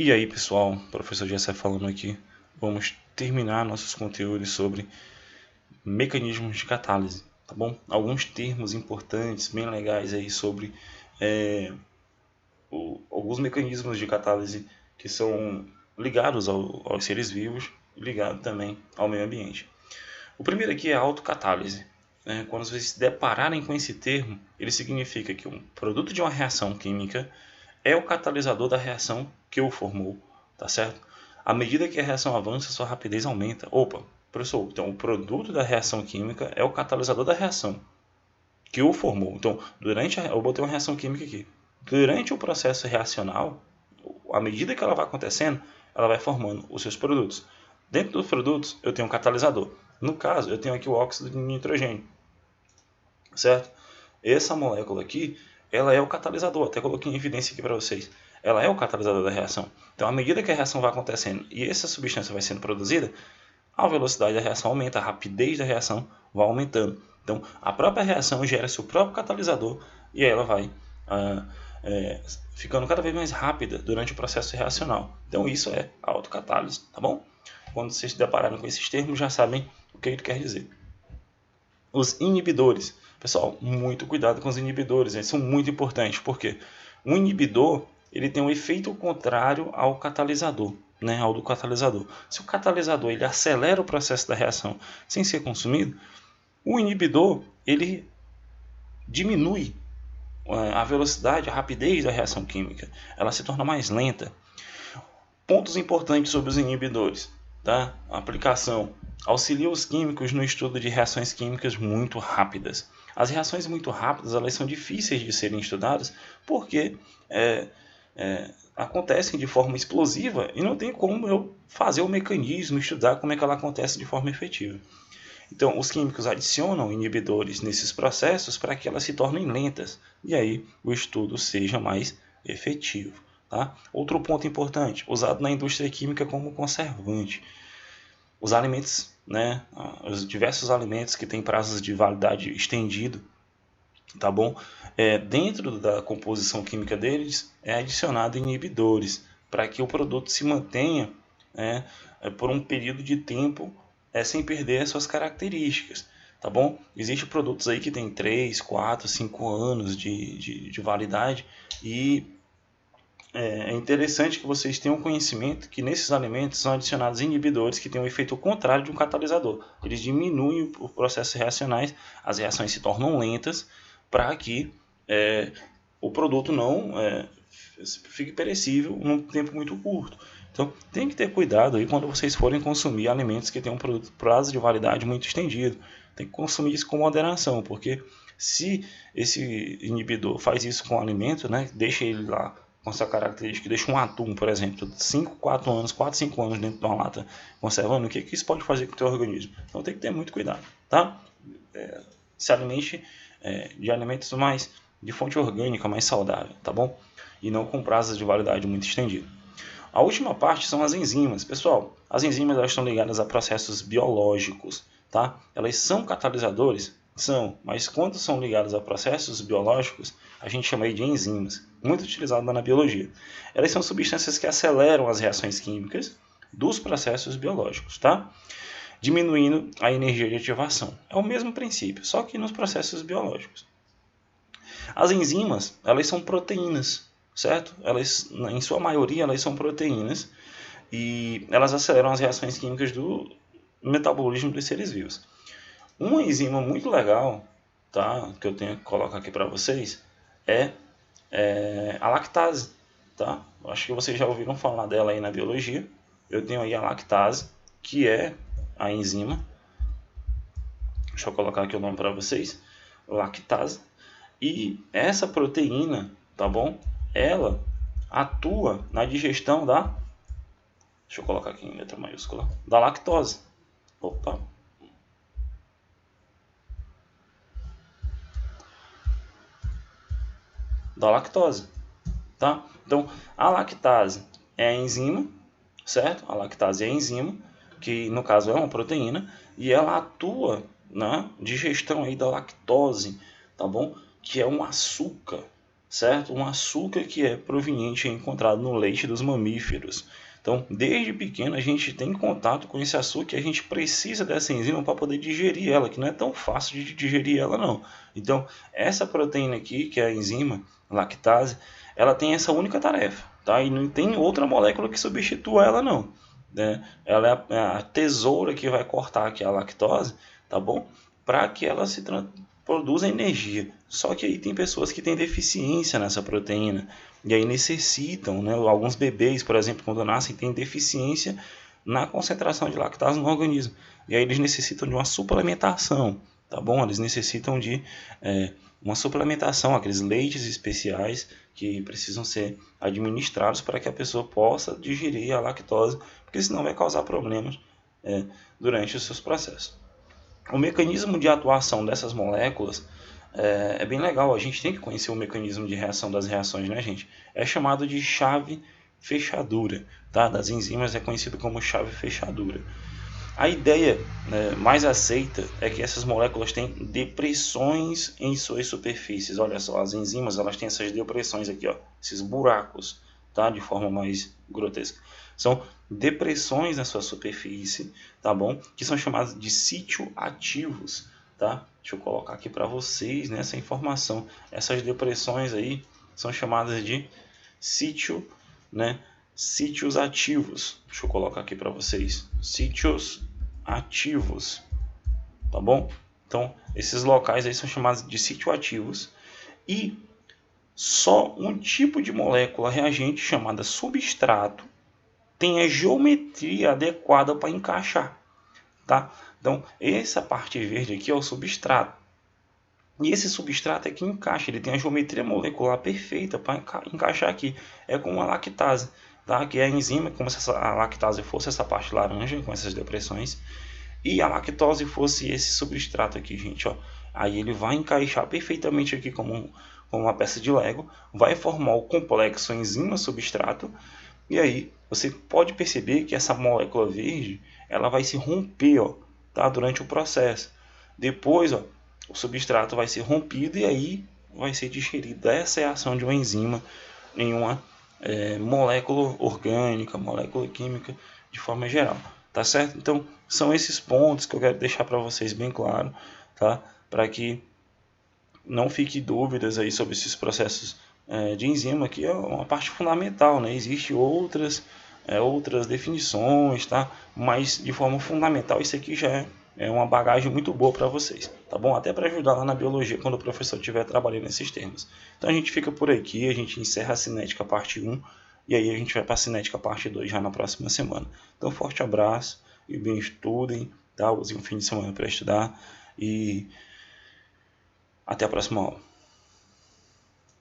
E aí pessoal, professor Jessé falando aqui, vamos terminar nossos conteúdos sobre mecanismos de catálise, tá bom? Alguns termos importantes, bem legais aí sobre alguns mecanismos de catálise que são ligados aos seres vivos e ligados também ao meio ambiente. O primeiro aqui é a autocatálise. Quando vocês se depararem com esse termo, ele significa que um produto de uma reação química é o catalisador da reação que o formou, tá certo? À medida que a reação avança, sua rapidez aumenta. Opa, professor, então o produto da reação química é o catalisador da reação que o formou. Então, eu botei uma reação química aqui. Durante o processo reacional, à medida que ela vai acontecendo, ela vai formando os seus produtos. Dentro dos produtos, eu tenho um catalisador. No caso, eu tenho aqui o óxido de nitrogênio, certo? Essa molécula aqui, ela é o catalisador. Até coloquei em evidência aqui para vocês. Ela é o catalisador da reação. Então, à medida que a reação vai acontecendo e essa substância vai sendo produzida, a velocidade da reação aumenta, a rapidez da reação vai aumentando. Então, a própria reação gera seu próprio catalisador e ela vai ficando cada vez mais rápida durante o processo reacional. Então, isso é a autocatálise, tá bom? Quando vocês se depararem com esses termos, já sabem o que ele quer dizer. Os inibidores. Pessoal, muito cuidado com os inibidores, eles são muito importantes, porque um inibidor ele tem um efeito contrário ao catalisador, ao do catalisador. Se o catalisador ele acelera o processo da reação sem ser consumido, o inibidor ele diminui a velocidade, a rapidez da reação química, ela se torna mais lenta. Pontos importantes sobre os inibidores, tá? A aplicação auxilia os químicos no estudo de reações químicas muito rápidas. As reações muito rápidas elas são difíceis de serem estudadas porque acontecem de forma explosiva e não tem como eu fazer o mecanismo, estudar como é que ela acontece de forma efetiva. Então, os químicos adicionam inibidores nesses processos para que elas se tornem lentas e aí o estudo seja mais efetivo. Tá? Outro ponto importante, usado na indústria química como conservante. Os alimentos, os diversos alimentos que têm prazos de validade estendido, tá bom? Dentro da composição química deles é adicionado inibidores para que o produto se mantenha por um período de tempo sem perder as suas características, tá bom? Existem produtos aí que tem 3, 4, 5 anos de validade e é interessante que vocês tenham conhecimento que nesses alimentos são adicionados inibidores que têm um efeito contrário de um catalisador. Eles diminuem os processos reacionais, as reações se tornam lentas para que o produto não fique perecível num tempo muito curto. Então, tem que ter cuidado aí quando vocês forem consumir alimentos que têm um prazo de validade muito estendido. Tem que consumir isso com moderação, porque se esse inibidor faz isso com o alimento, deixa ele lá com essa característica, deixa um atum, por exemplo, 4, 5 anos dentro de uma lata conservando, o que isso pode fazer com o teu organismo? Então tem que ter muito cuidado, tá? Se alimente de alimentos mais de fonte orgânica, mais saudável, tá bom? E não com prazos de validade muito estendido. A última parte são as enzimas. Pessoal, as enzimas elas estão ligadas a processos biológicos, tá? Elas são catalisadores? São, mas quando são ligadas a processos biológicos, a gente chama aí de enzimas, muito utilizada na biologia. Elas são substâncias que aceleram as reações químicas dos processos biológicos, tá? Diminuindo a energia de ativação. É o mesmo princípio, só que nos processos biológicos. As enzimas, elas são proteínas, certo? Elas, em sua maioria, elas são proteínas e elas aceleram as reações químicas do metabolismo dos seres vivos. Uma enzima muito legal, tá, que eu tenho que colocar aqui para vocês, é a lactase. Tá? Acho que vocês já ouviram falar dela aí na biologia. Eu tenho aí a lactase, que é a enzima. Deixa eu colocar aqui o nome para vocês. Lactase. E essa proteína, tá bom? Ela atua na digestão da... Deixa eu colocar aqui em letra maiúscula. Da lactose. Opa. Da lactose, tá? Então, a lactase é a enzima, certo? A lactase é a enzima, que no caso é uma proteína, e ela atua na digestão aí da lactose, tá bom? Que é um açúcar, certo? Um açúcar que é proveniente, encontrado no leite dos mamíferos. Então, desde pequeno a gente tem contato com esse açúcar e a gente precisa dessa enzima para poder digerir ela, que não é tão fácil de digerir ela não. Então, essa proteína aqui, que é a enzima lactase, ela tem essa única tarefa, tá? E não tem outra molécula que substitua ela não, né? Ela é a tesoura que vai cortar aqui a lactose, tá bom? Para que ela produza energia. Só que aí tem pessoas que têm deficiência nessa proteína e aí necessitam, né? Alguns bebês, por exemplo, quando nascem, têm deficiência na concentração de lactase no organismo. E aí eles necessitam de uma suplementação, tá bom? Eles necessitam de uma suplementação, aqueles leites especiais que precisam ser administrados para que a pessoa possa digerir a lactose, porque senão vai causar problemas durante os seus processos. O mecanismo de atuação dessas moléculas é bem legal. A gente tem que conhecer o mecanismo de reação das reações, né, gente? É chamado de chave fechadura, tá? Das enzimas é conhecido como chave fechadura. A ideia mais aceita é que essas moléculas têm depressões em suas superfícies. Olha só, as enzimas elas têm essas depressões aqui, ó, esses buracos, tá? De forma mais grotesca. São depressões na sua superfície, tá bom? Que são chamadas de sítio ativos, tá? Deixa eu colocar aqui para vocês nessa informação. Essas depressões aí são chamadas de sítio, né? Sítios ativos. Deixa eu colocar aqui para vocês. Sítios ativos, tá bom? Então, esses locais aí são chamados de sítio ativos e só um tipo de molécula reagente chamada substrato tem a geometria adequada para encaixar, tá? Então, essa parte verde aqui é o substrato. E esse substrato é que encaixa, ele tem a geometria molecular perfeita para encaixar aqui. É como a lactase, tá? Que é a enzima, como se a lactase fosse essa parte laranja com essas depressões e a lactose fosse esse substrato aqui, gente, ó. Aí ele vai encaixar perfeitamente aqui como uma peça de Lego, vai formar o complexo enzima-substrato e aí você pode perceber que essa molécula verde ela vai se romper, ó, tá? Durante o processo. Depois, ó, o substrato vai ser rompido e aí vai ser digerido. Essa é a ação de uma enzima em uma molécula orgânica, molécula química de forma geral, tá certo? Então são esses pontos que eu quero deixar para vocês bem claro, tá? Para que não fique dúvidas aí sobre esses processos de enzima, que é uma parte fundamental, né? Existem outras definições, tá? Mas de forma fundamental isso aqui já é uma bagagem muito boa para vocês, tá bom? Até para ajudar lá na biologia quando o professor estiver trabalhando nesses termos. Então a gente fica por aqui, a gente encerra a cinética parte 1 e aí a gente vai para a cinética parte 2 já na próxima semana. Então forte abraço e bem estudem, tá? Usem um fim de semana para estudar e até a próxima aula.